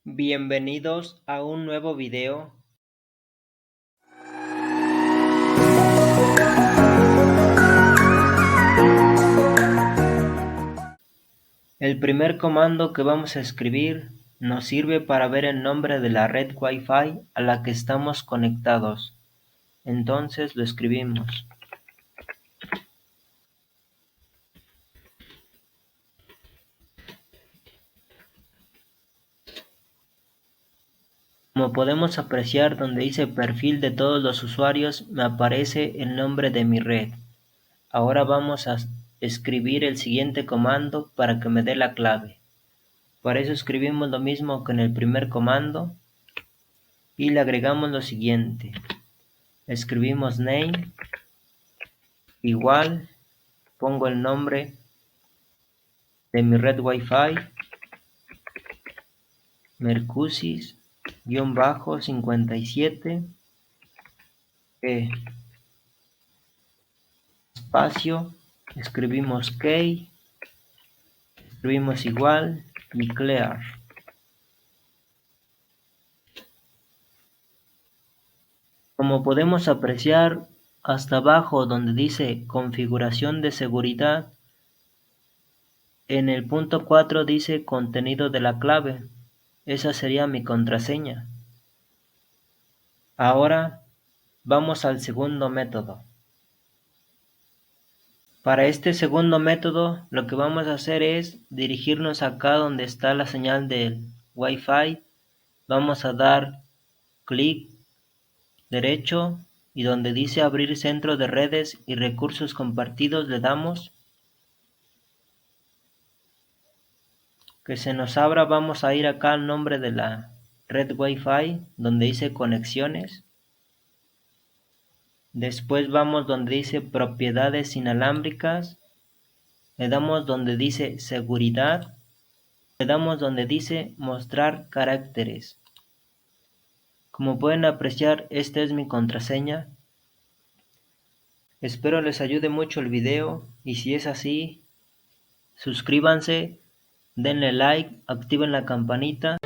Bienvenidos a un nuevo video. El primer comando que vamos a escribir nos sirve para ver el nombre de la red Wi-Fi a la que estamos conectados. Entonces lo escribimos. Como podemos apreciar, donde dice perfil de todos los usuarios me aparece el nombre de mi red. Ahora vamos a escribir el siguiente comando para que me dé la clave. Para eso escribimos lo mismo que en el primer comando y le agregamos lo siguiente. Escribimos name igual, pongo el nombre de mi red Wi-Fi, Mercusis-57, espacio, escribimos key, escribimos igual y clear. Como podemos apreciar, hasta abajo donde dice configuración de seguridad, en el punto 4 dice contenido de la clave. Esa sería mi contraseña. Ahora vamos al segundo método. Para este segundo método, lo que vamos a hacer es dirigirnos acá donde está la señal del Wi-Fi. Vamos a dar clic derecho y donde dice abrir centro de redes y recursos compartidos le damos. Que se nos abra, vamos a ir acá al nombre de la red Wi-Fi donde dice conexiones. Después vamos donde dice propiedades inalámbricas. Le damos donde dice seguridad. Le damos donde dice mostrar caracteres. Como pueden apreciar, esta es mi contraseña. Espero les ayude mucho el video y si es así, suscríbanse, denle like, activen la campanita.